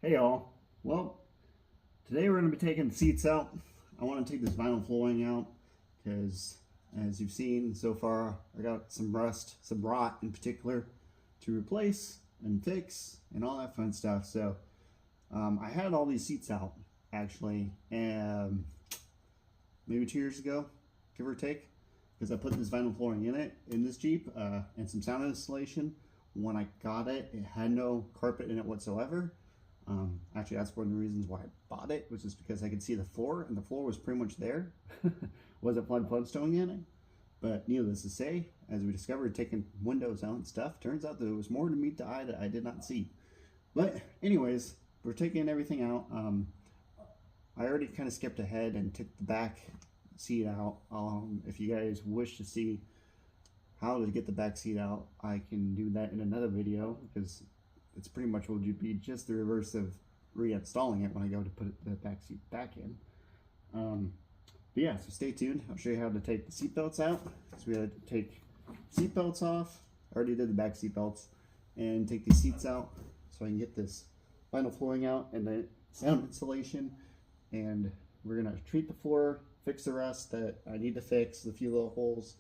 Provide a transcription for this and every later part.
Hey y'all. Well, today we're going to be taking the seats out. I want to take this vinyl flooring out because, as you've seen so far, I got some rust, some rot in particular, to replace and fix and all that fun stuff. So I had all these seats out actually maybe 2 years ago, give or take, because I put this vinyl flooring in this Jeep and some sound insulation. When I got it, it had no carpet in it whatsoever. Actually, that's one of the reasons why I bought it, which is because I could see the floor, and the floor was pretty much there. Wasn't floodstone in it. But needless to say, as we discovered taking windows out and stuff, turns out there was more to meet the eye that I did not see. But anyways, we're taking everything out. I already kind of skipped ahead and took the back seat out. If you guys wish to see how to get the back seat out, I can do that in another video, because it's pretty much will be just the reverse of reinstalling it when I go to put the back seat back in. But yeah, so stay tuned. I'll show you how to take the seat belts out. So we had to take seat belts off. I already did the back seat belts, and take these seats out so I can get this vinyl flooring out and the sound insulation. And we're gonna treat the floor, fix the rust that I need to fix, the few little holes,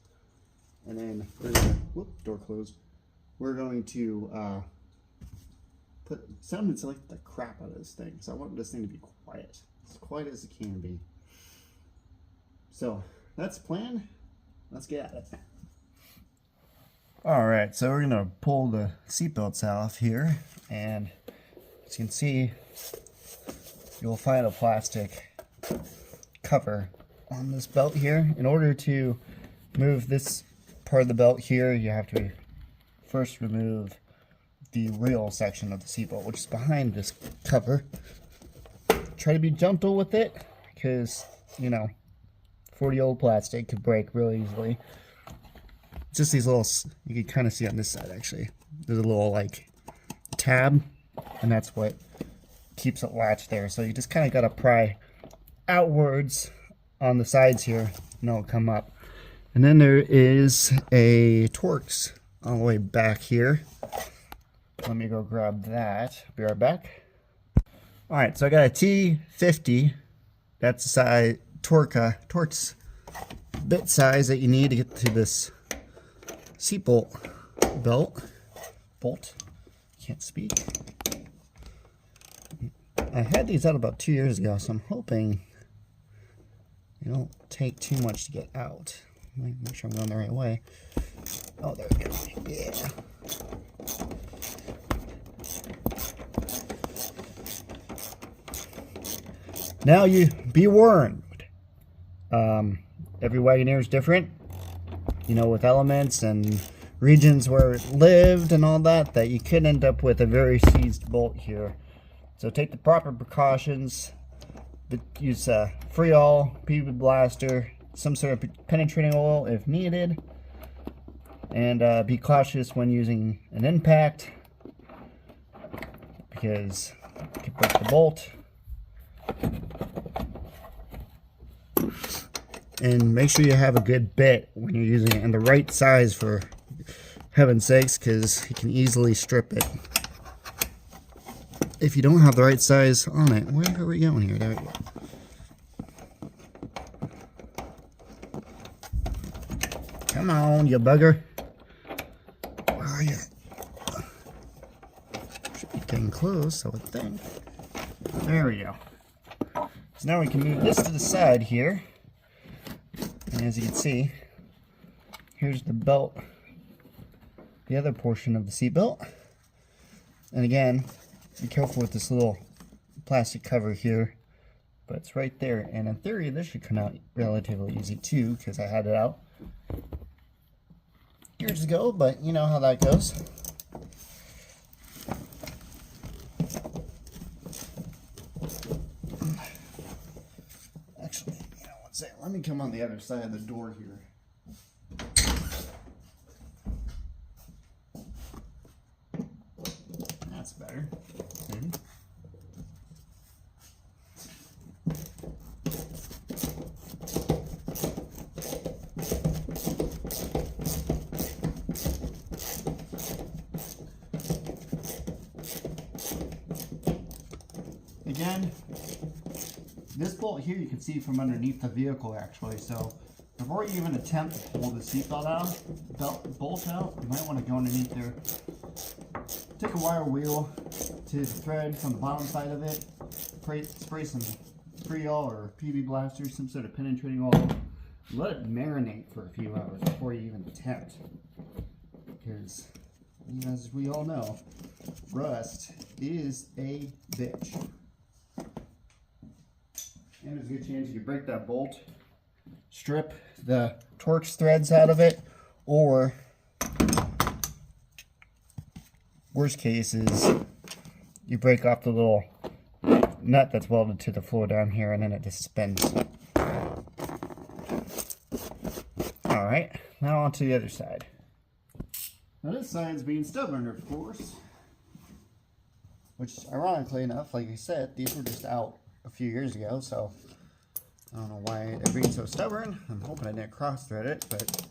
and then we're gonna, whoop, door closed. We're going to put sound insulate the crap out of this thing. So I want this thing to be quiet, as quiet as it can be. So that's the plan. Let's get at it. All right, so we're gonna pull the seat belts off here, and as you can see, you'll find a plastic cover on this belt here. In order to move this part of the belt here, you have to first remove the real section of the seatbelt, which is behind this cover. Try to be gentle with it, because, you know, 40-year-old plastic could break really easily. Just these little, you can kind of see on this side actually, there's a little like tab, and that's what keeps it latched there. So you just kind of got to pry outwards on the sides here, and it'll come up. And then there is a Torx all the way back here. Let me go grab that. Be right back. All right, so I got a T50. That's the size Torx bit size that you need to get to this seat bolt. Can't speak. I had these out about 2 years ago, so I'm hoping they don't take too much to get out. Make sure I'm going the right way. Oh, there we go. Yeah. Now you be warned. Every Wagoneer is different, you know, with elements and regions where it lived and all that, that you could end up with a very seized bolt here. So take the proper precautions. Use Freol, PB blaster, some sort of penetrating oil if needed, and be cautious when using an impact, because you can break the bolt. And make sure you have a good bit when you're using it, and the right size, for heaven's sakes, because you can easily strip it if you don't have the right size on it. Where are we going here? There we go. Come on, you bugger. Where are you? Should be getting close, I would think. There we go. So now we can move this to the side here. And as you can see, here's the belt, the other portion of the seat belt. And again, be careful with this little plastic cover here, but it's right there. And in theory, this should come out relatively easy too, because I had it out years ago, but you know how that goes. Actually, you know, one second. Let me come on the other side of the door here. That's better. Maybe. again, this bolt here you can see from underneath the vehicle actually. So before you even attempt to pull the seatbelt out, bolt out, you might want to go underneath there. Take a wire wheel to the thread from the bottom side of it. Spray some Freol or PB Blaster, some sort of penetrating oil. Let it marinate for a few hours before you even attempt. Because, as we all know, rust is a bitch. And there's a good chance you could break that bolt, strip the Torx threads out of it, or worst case is you break off the little nut that's welded to the floor down here, and then it just spins. Alright, now on to the other side. Now this side's being stubborn, of course. Which, ironically enough, like I said, these were just out a few years ago, so I don't know why they're being so stubborn. I'm hoping I didn't cross-thread it, but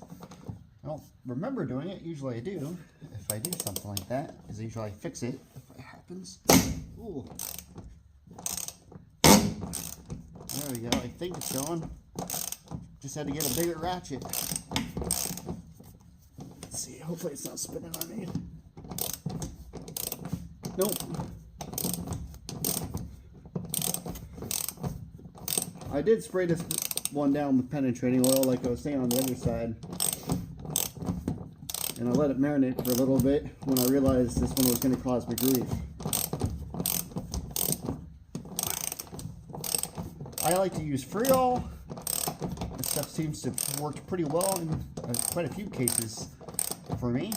I don't remember doing it. Usually I do. If I do something like that, is usually I fix it if it happens. Ooh. There we go. I think it's going. Just had to get a bigger ratchet. Let's see. Hopefully it's not spinning on me. Nope. I did spray this one down with penetrating oil like I was saying on the other side. And I let it marinate for a little bit when I realized this one was going to cause me grief. I like to use Freol. This stuff seems to have worked pretty well in quite a few cases for me.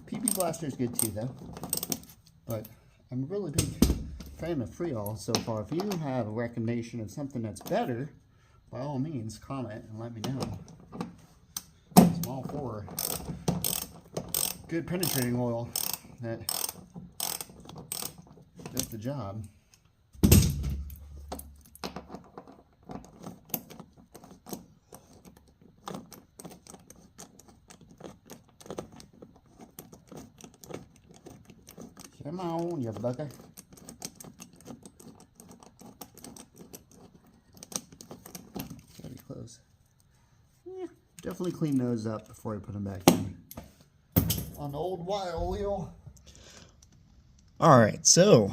PB Blaster is good too though. But I'm a really big fan of Freol so far. If you have a recommendation of something that's better, by all means comment and let me know. I'm all for good penetrating oil that does the job. Come on, you bugger. Gotta be close. Yeah, definitely clean those up before I put them back in. On the old wire wheel. Alright, so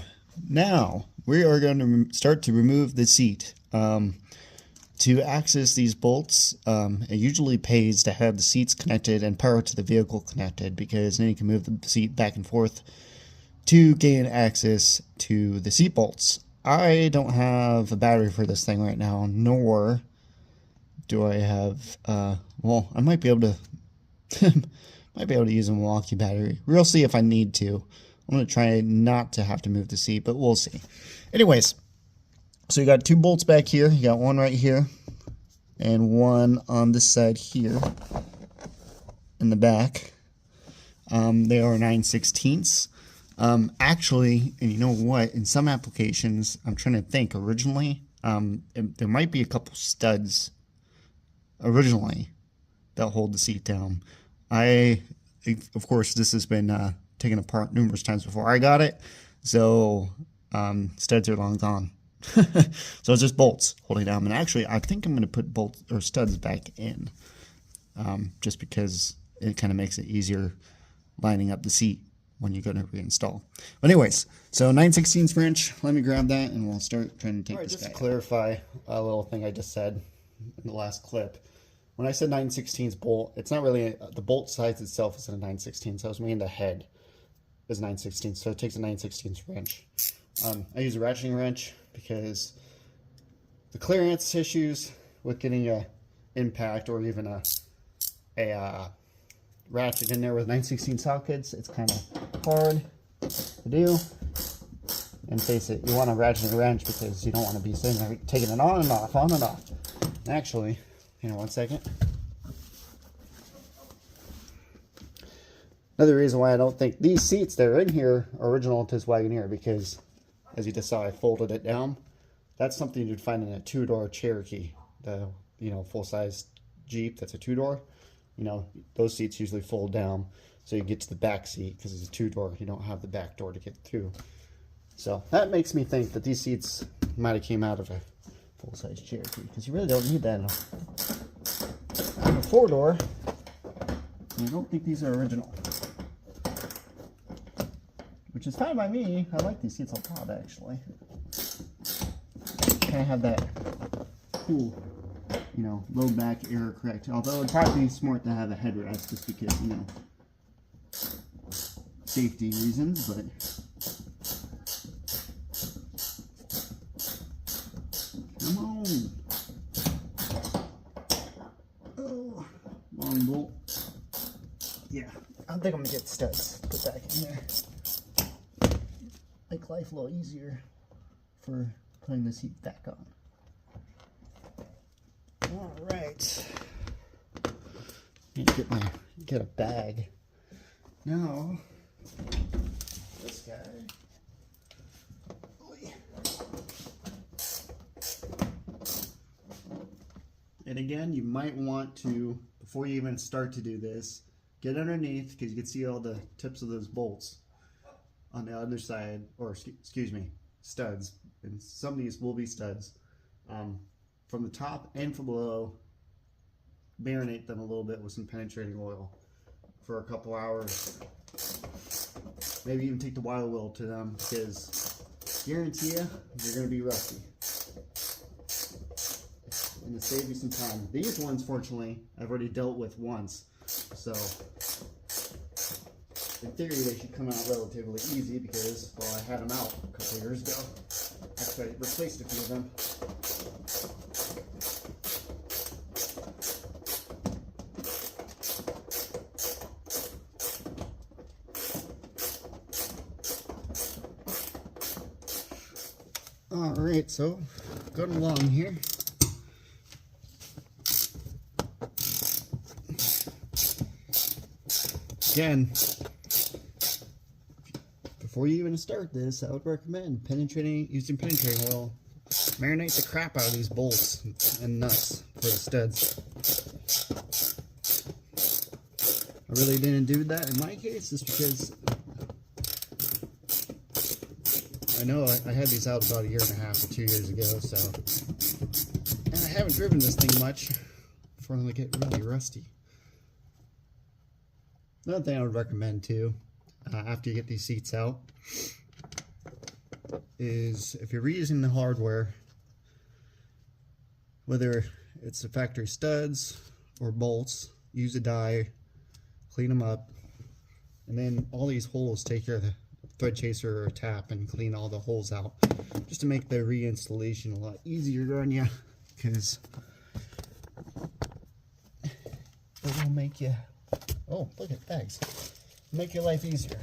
now we are going to start to remove the seat. To access these bolts, it usually pays to have the seats connected and power to the vehicle connected, because then you can move the seat back and forth to gain access to the seat bolts. I don't have a battery for this thing right now, nor do I have, well, I might be able to use a Milwaukee battery. We'll see if I need to. I'm going to try not to have to move the seat, but we'll see. Anyways, so you got two bolts back here. You got one right here and one on this side here in the back. They are 9/16. Actually, and you know what, in some applications, I'm trying to think, originally, there might be a couple studs originally that hold the seat down. Of course, this has been taken apart numerous times before I got it, so studs are long gone. So it's just bolts holding down. And actually, I think I'm going to put bolts or studs back in, just because it kind of makes it easier lining up the seat when you're going to reinstall. But anyways, so 9/16 wrench. Let me grab that and we'll start trying to take this guy out. Just to clarify a little thing I just said in the last clip. When I said 9/16 bolt, it's not really the bolt size itself isn't a 9/16. So I was meaning the head is 9/16. So it takes a 9/16 wrench. I use a ratcheting wrench because the clearance issues with getting a impact or even a ratchet in there with 9/16 sockets, it's kind of hard to do. And face it, you want a ratcheting wrench because you don't want to be sitting there taking it on and off, on and off. Actually, hang on one second. Another reason why I don't think these seats that are in here are original to this Wagoneer, because as you just saw, I folded it down. That's something you'd find in a two-door Cherokee, the full-size Jeep that's a two-door. Those seats usually fold down so you get to the back seat, because it's a two-door. You don't have the back door to get through. So that makes me think that these seats might have came out of a full-size Cherokee, because you really don't need that in a four-door. I don't think these are original, which is fine by me. I like these seats on top, actually. Kind of have that cool, you know, low back error correct. Although it'd probably be smart to have a headrest just because, you know, safety reasons, but come on. Oh, long bolt. Yeah, I think I'm gonna get studs to put back in there. Make life a little easier for putting the seat back on. All right. Need to get a bag. Now, this guy. And again, you might want to, before you even start to do this, get underneath, because you can see all the tips of those bolts on the other side, or excuse me, studs. And some of these will be studs. From the top and from below, marinate them a little bit with some penetrating oil for a couple hours. Maybe even take the wire wheel to them, because I guarantee you, they're going to be rusty. And to save you some time. These ones, fortunately, I've already dealt with once. So, in theory, they should come out relatively easy because, well, I had them out a couple years ago. Actually, I replaced a few of them. Alright, so going along here. Again, before you even start this, I would recommend using penetrating oil. Marinate the crap out of these bolts and nuts for the studs. I really didn't do that in my case, just because I know I had these out about 1.5 years or 2 years ago, so, and I haven't driven this thing much before they get really rusty. Another thing I would recommend too, after you get these seats out, is if you're reusing the hardware, whether it's the factory studs or bolts, use a die, clean them up, and then all these holes, take your thread chaser or tap and clean all the holes out, just to make the reinstallation a lot easier on you, because it will make you, oh, look at bags, make your life easier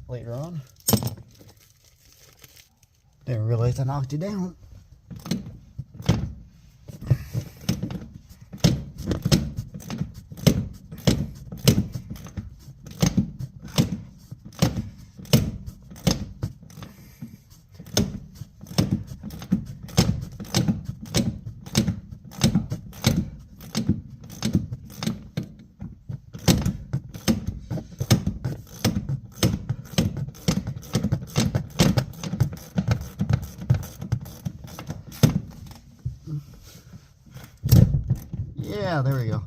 later on. Didn't realize I knocked it down. Yeah, there we go.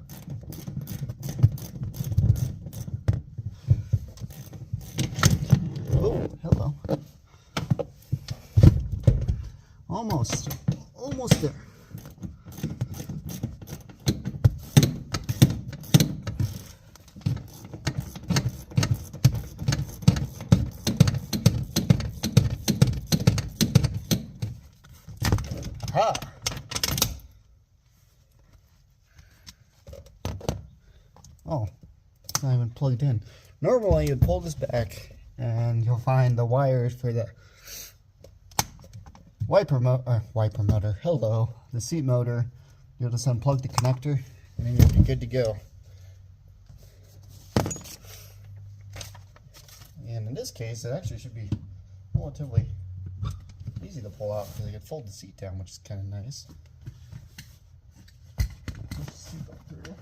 Oh, hello. Almost there. Ha! Oh, it's not even plugged in. Normally, you'd pull this back, and you'll find the wires for the wiper motor. Hello, the seat motor. You'll just unplug the connector, and then you'll be good to go. And in this case, it actually should be relatively easy to pull out because I can fold the seat down, which is kind of nice. Push the seat back through.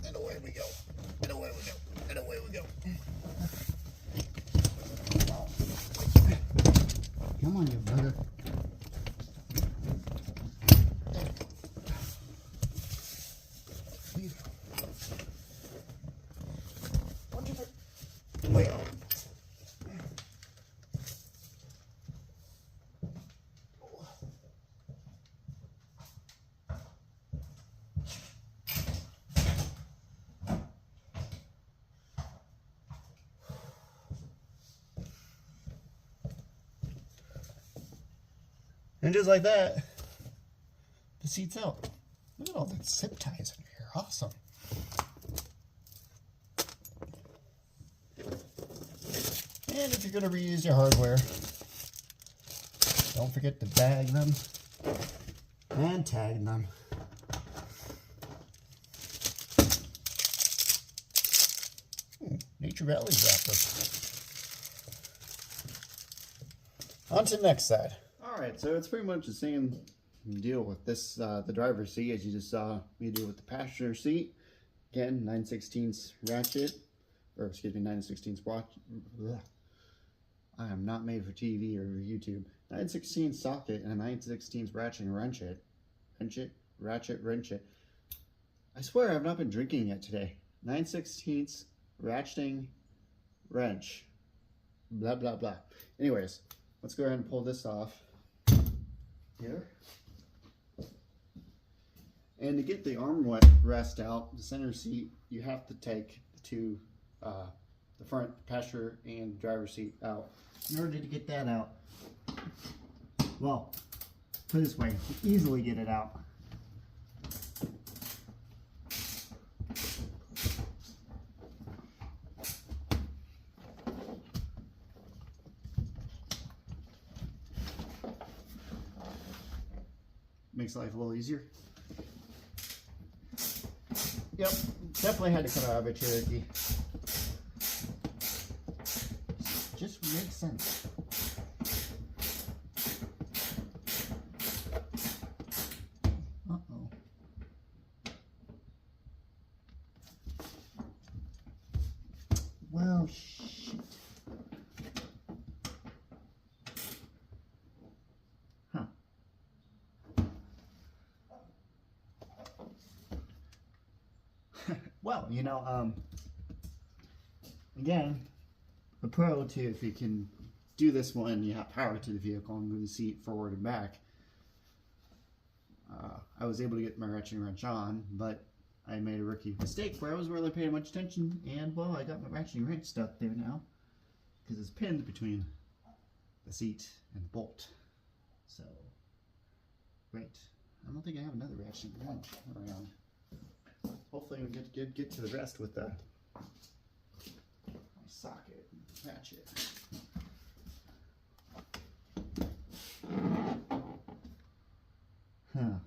And away we go. way out. And just like that, the seat's out. Look at all the zip ties in here. Awesome. And if you're going to reuse your hardware, don't forget to bag them and tag them. Nature Valley wrapper. On to the next side. Alright, so it's pretty much the same deal with this, the driver's seat, as you just saw me do with the passenger seat. Again, 9/16 ratchet, or excuse me, 9/16 watch. Ugh. I am not made for TV or YouTube. 9/16 socket and a 9/16 ratchet and wrench it. Wrench it. I swear I've not been drinking yet today. 9/16 ratcheting wrench. Blah, blah, blah. Anyways, let's go ahead and pull this off here. And to get the armrest out, the center seat, you have to take the front passenger and driver's seat out. In order to get that out, well, put it this way, you easily get it out. Makes life a little easier. Yep, definitely had to cut out of a Cherokee. Just makes sense. Uh-oh. Well, shit. Huh. Well, you know, again, the pro too, if you can do this one, you have power to the vehicle and move the seat forward and back. I was able to get my ratchet wrench on, but I made a rookie mistake where I wasn't really paying much attention, and well, I got my ratchet wrench stuck there now because it's pinned between the seat and the bolt. So, great. I don't think I have another ratchet wrench around. Hopefully we get to the rest with the socket and ratchet. Huh.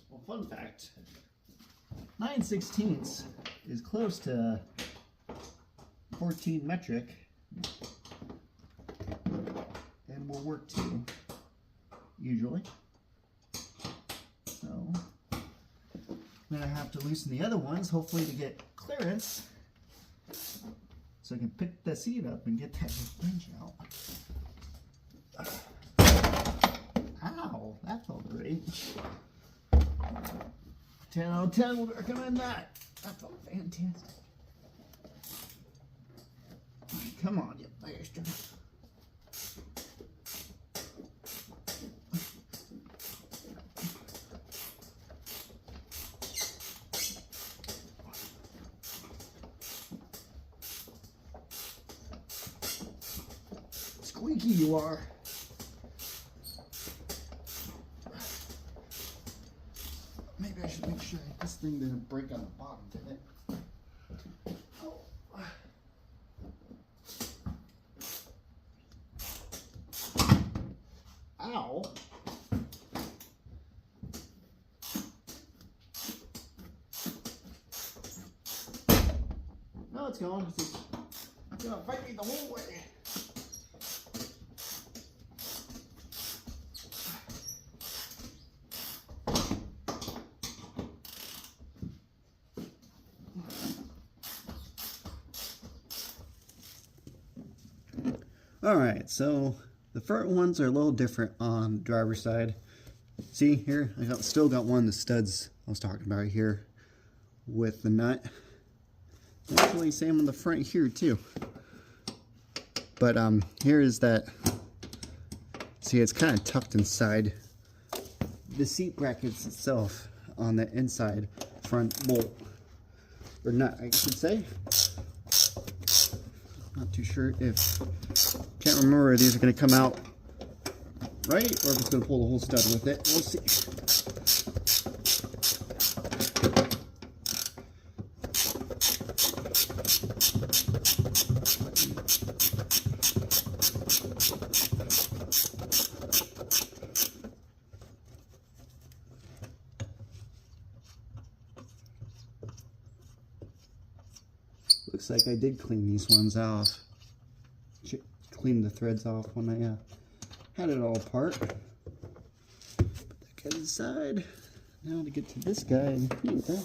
Well, fun fact, 9/16 is close to 14 metric and will work too, usually. So I'm gonna have to loosen the other ones, hopefully to get clearance, so I can pick the seat up and get that wrench out. Ow, that felt great. 10 out of 10 would recommend that. That felt fantastic. Come on, you bastard. Squeaky you are. Maybe I should make sure this thing didn't break on the bottom, did it? Ow. No, it's going. It's gonna fight me the whole way. Alright, so the front ones are a little different on the driver's side. See here, still got one of the studs I was talking about here with the nut. Actually, same on the front here too. But here is that. See, it's kind of tucked inside the seat brackets itself on the inside front bolt or nut, I should say. Not too sure if, can't remember if these are going to come out right or if it's going to pull the whole stud with it. We'll see. Looks like I did clean these ones off. Clean the threads off when I had it all apart. Put that guy inside. Now to get to this guy in here.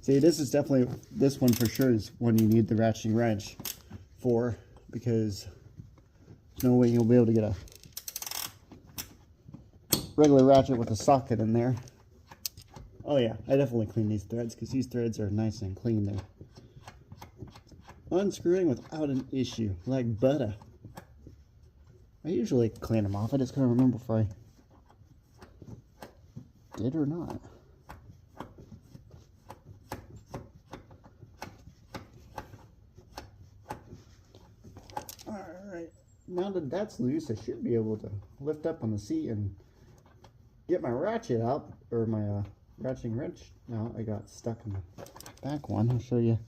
See, this is definitely, this one for sure is one you need the ratcheting wrench for, because there's no way you'll be able to get a regular ratchet with a socket in there. Oh yeah, I definitely clean these threads because these threads are nice and clean. They're unscrewing without an issue, like butter. I usually clean them off. I just couldn't remember if I did or not. Alright, now that that's loose, I should be able to lift up on the seat and get my ratchet out, or my ratcheting wrench. Now I got stuck in the back one. I'll show you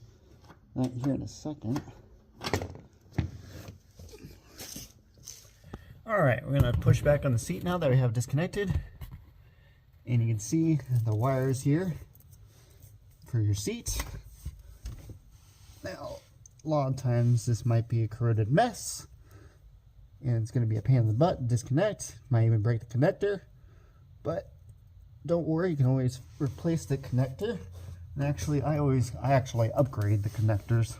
that here in a second. Alright, we're going to push back on the seat now that we have disconnected. And you can see the wires here for your seat. Now, a lot of times this might be a corroded mess. And it's going to be a pain in the butt to disconnect. Might even break the connector. But don't worry, you can always replace the connector. And actually, I actually upgrade the connectors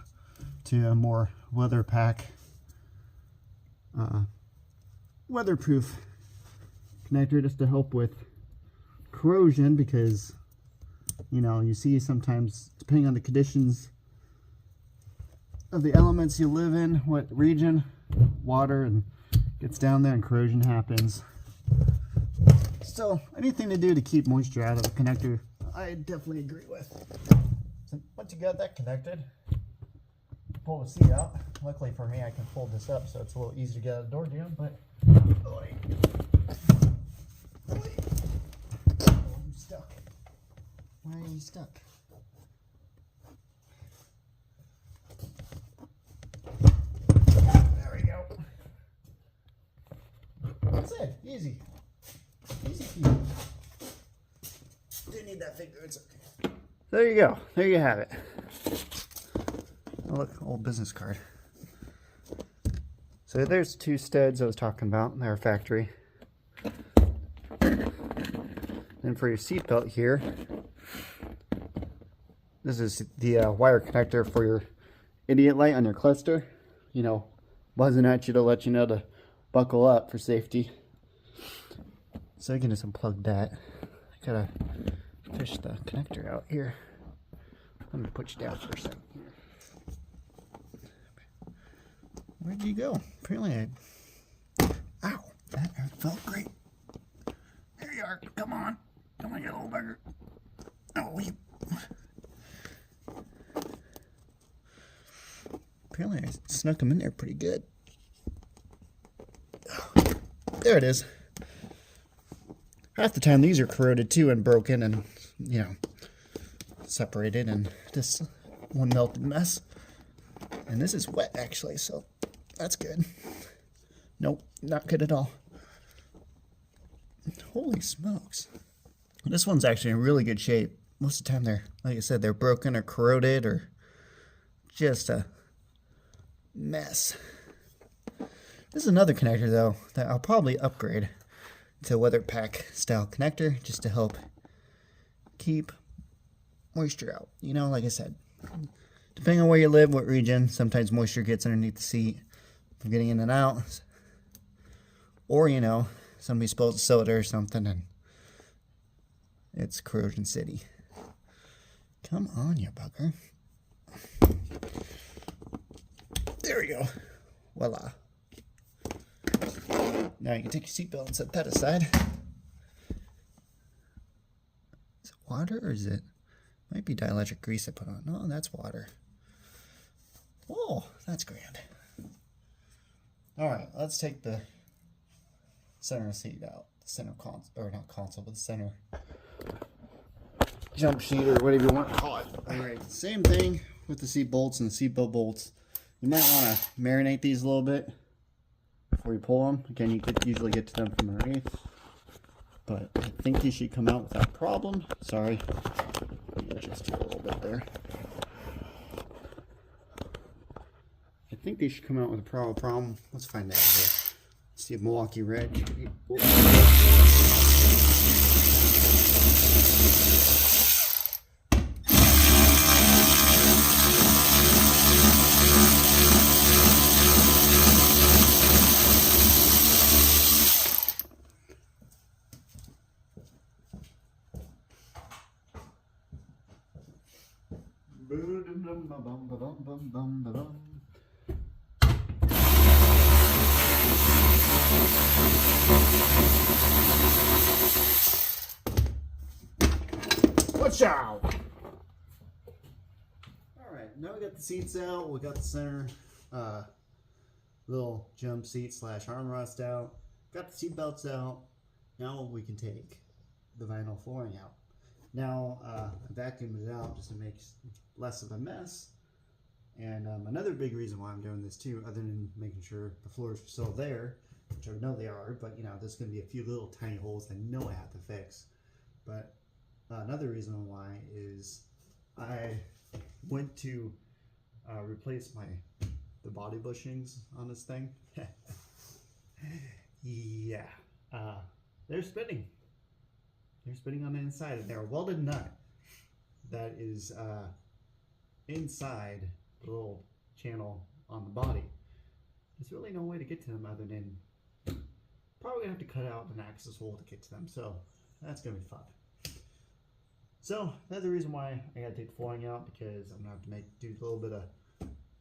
to a more weatherproof connector, just to help with corrosion, because you know, you see sometimes, depending on the conditions of the elements you live in, what region, water and gets down there and corrosion happens. So anything to do to keep moisture out of the connector, I definitely agree with. So once you got that connected, pull the seat out. Luckily for me, I can fold this up so it's a little easier to get out of the door jam, but oh, I'm stuck. Why are you stuck? There we go. That's it. Easy. Easy peasy. Didn't need that figure. It's okay. There you go. There you have it. Oh, look, old business card. So there's two studs I was talking about. They're factory. And for your seatbelt here, this is the wire connector for your idiot light on your cluster. You know, buzzing at you to let you know to buckle up for safety. So you can just unplug that. I gotta fish the connector out here. Let me put you down for a second. Where'd you go? Apparently ow, that felt great. There you are. Come on. Come on, you little bugger. Oh, you. Apparently I snuck him in there pretty good. There it is. Half the time these are corroded too and broken and, you know, separated and just one melted mess. And this is wet actually, so that's good. Nope, not good at all. Holy smokes. This one's actually in really good shape. Most of the time they're, like I said, they're broken or corroded or just a mess. This is another connector though that I'll probably upgrade to a weather pack style connector just to help keep moisture out. You know, like I said, depending on where you live, what region, sometimes moisture gets underneath the seat from getting in and out. Or, you know, somebody spills soda or something and it's corrosion city. Come on, you bugger. There we go. Voila. Now you can take your seatbelt and set that aside. Is it water or is it? Might be dielectric grease I put on. No, that's water. Oh, that's grand. Alright, let's take the center seat out. The center console, or not console, but the center jump sheet or whatever you want to call it. Alright, same thing with the seat bolts and the seatbelt bolts. You might want to marinate these a little bit before you pull them. Again, you could usually get to them from underneath, but I think these should come out without problem. Sorry, just a little bit there. I think they should come out with a problem. Let's find out here. Let's see a Milwaukee Red. Watch out! Alright, now we got the seats out, we got the center little jump seat / armrest out, got the seat belts out. Now we can take the vinyl flooring out. Now I vacuumed it out just to make less of a mess. And another big reason why I'm doing this too, other than making sure the floors are still there, which I know they are, but you know, there's going to be a few little tiny holes I know I have to fix. But another reason why is I went to replace the body bushings on this thing. Yeah, they're spinning. They're spinning on the inside, and they're a welded nut that is inside the little channel on the body. There's really no way to get to them other than probably gonna have to cut out an access hole to get to them. So that's gonna be fun. So that's the reason why I gotta take the flooring out, because I'm gonna have to do a little bit of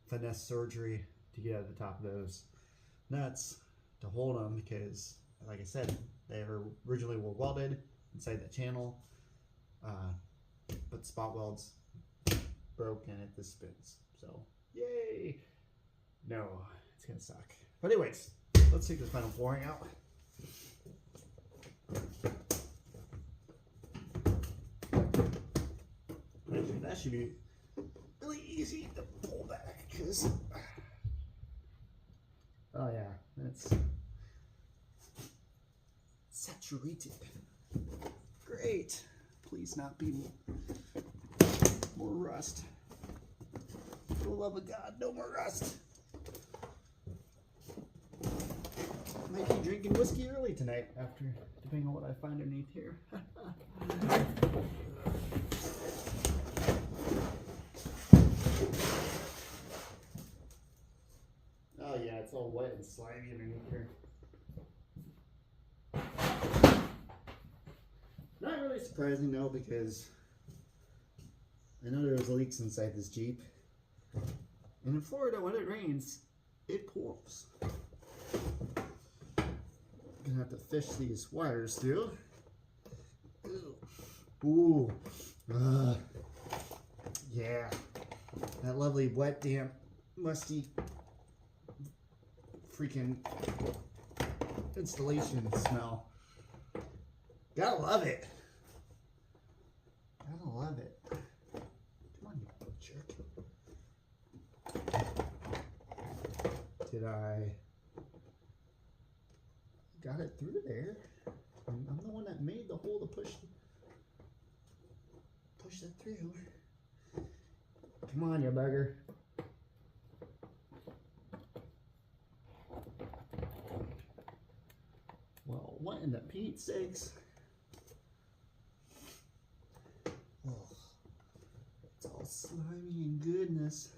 finesse surgery to get at the top of those nuts to hold them, because like I said, they originally were welded inside the channel, but the spot welds broke and it just spins. So yay! No, it's gonna suck. But anyways, let's take this final flooring out. Actually, that should be really easy to pull back, because oh yeah, that's saturated. Great. Please not be more rust. For the love of God, no more rust. Might be drinking whiskey early tonight, after depending on what I find underneath here. Oh yeah, it's all wet and slimy underneath here. Not really surprising though, because I know there was leaks inside this Jeep. And in Florida, when it rains, it pours. Gonna have to fish these wires through. Ooh. Yeah. That lovely wet, damp, musty freaking installation smell. Gotta love it. Gotta love it. Come on, you jerk. Did I got it through there? I'm the one that made the hole to push that through. Come on, you bugger. Well, what in the Pete's sakes? Oh. slimy and goodness.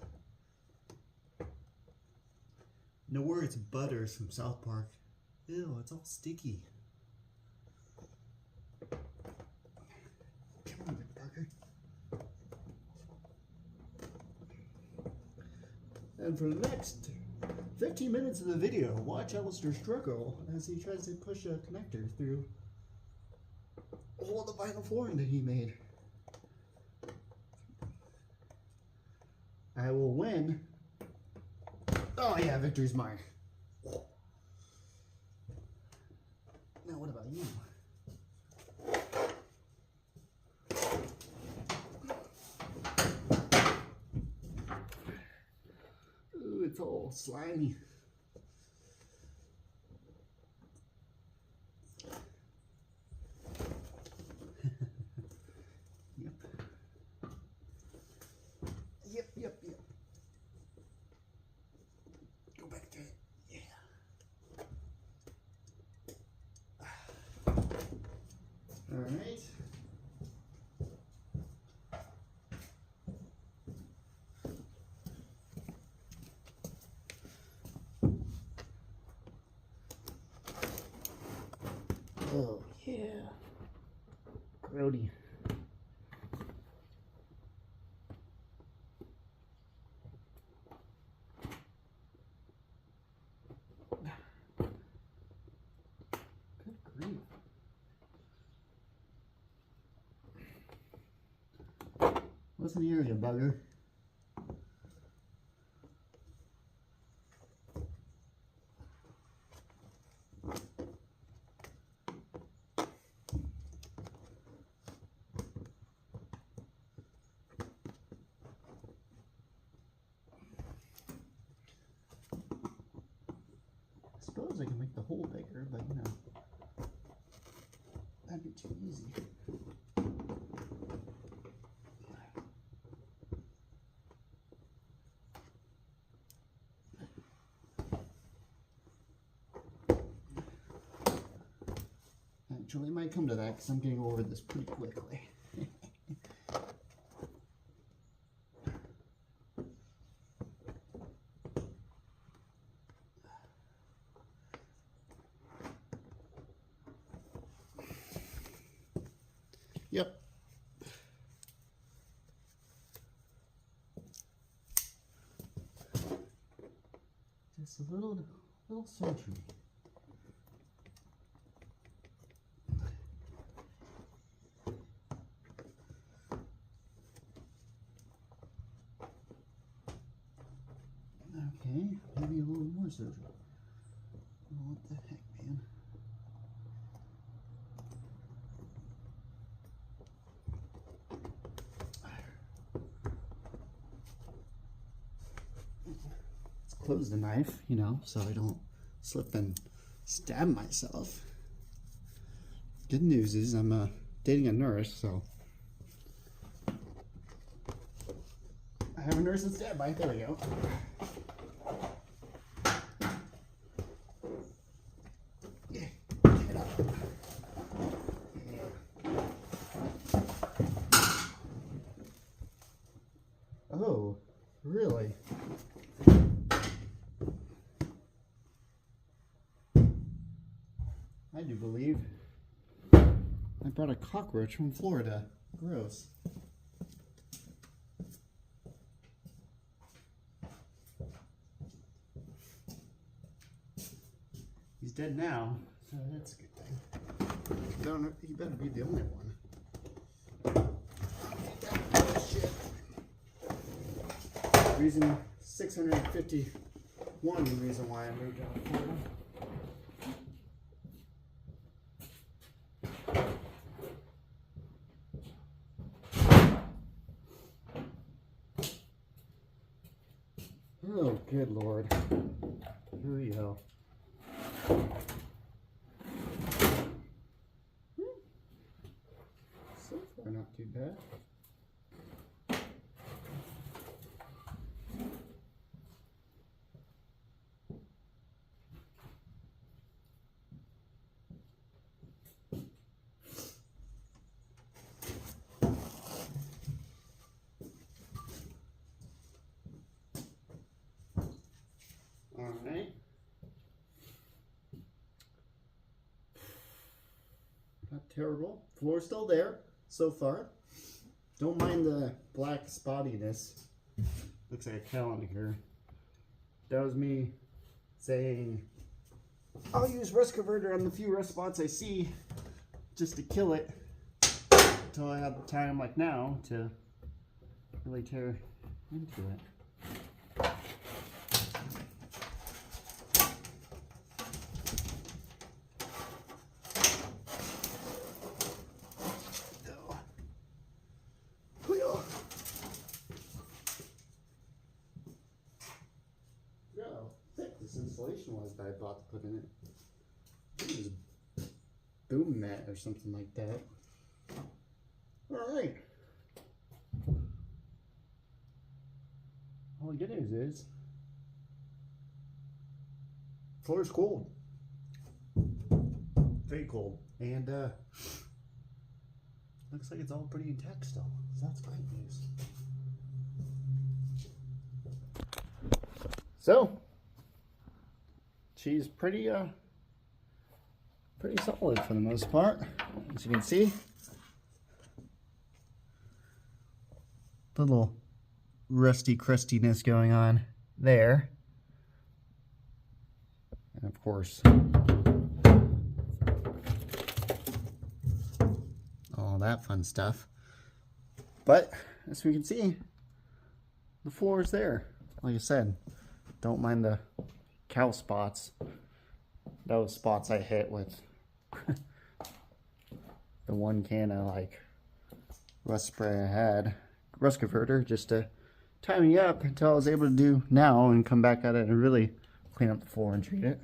No words, Butters from South Park. Ew, it's all sticky. Come on, big Parker. And for the next 15 minutes of the video, watch Alistair struggle as he tries to push a connector through all the vinyl flooring that he made. I will win. Oh yeah, victory's mine. Now what about you? Ooh, it's all slimy. Yep. Go back to it. Yeah. All right. Oh yeah. Grody. What's in the area, bugger? I suppose I can make the hole bigger, but you know, that'd be too easy. Actually, it might come to that because I'm getting over this pretty quickly. Yep. Just a little surgery. Okay, maybe a little more surgery. Oh, what the heck, man? Let's close the knife, you know, so I don't slip and stab myself. Good news is I'm dating a nurse, so I have a nurse and standby. There we go. Oh, really? I do believe I brought a cockroach from Florida. Gross. He's dead now, so that's a good thing. He better be the only one. Oh, shit. Reason 651 reason why I moved out of Florida. Oh, good Lord. Here we go. So far, not too bad. terrible. Floor's still there so far. Don't mind the black spottiness. Looks like a calendar. That was me saying I'll use rust converter on the few rust spots I see just to kill it until I have the time like now to really tear into it. Insulation was that I bought to put in it. It was boom mat or something like that. Alright. All the good news is floor's cold. Very cold. And looks like it's all pretty intact still. So that's great news. So she's pretty solid for the most part, as you can see. Little rusty crustiness going on there, and of course all that fun stuff. But as we can see, the floor is there. Like I said, don't mind the cow spots. Those spots I hit with the one can of like rust spray I had, rust converter, just to tie me up until I was able to do now and come back at it and really clean up the floor and treat it.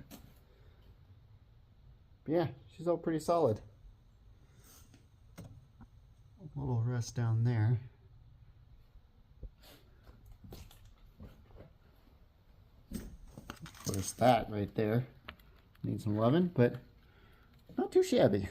But yeah, she's all pretty solid. A little rust down there. Of course, that right there needs some loving, but not too shabby.